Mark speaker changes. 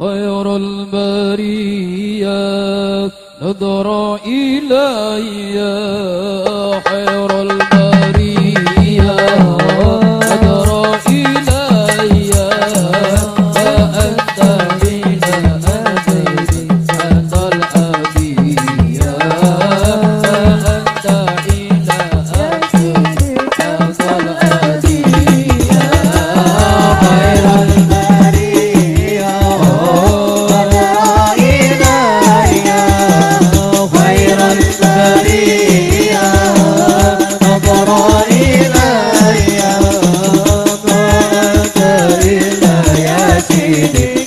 Speaker 1: خير البرية نظر إلي خير البرية نظر إلي فأنت حين أتيت أنت الأبية فأنت حين أتيت أنت الأبية خير البرية
Speaker 2: Did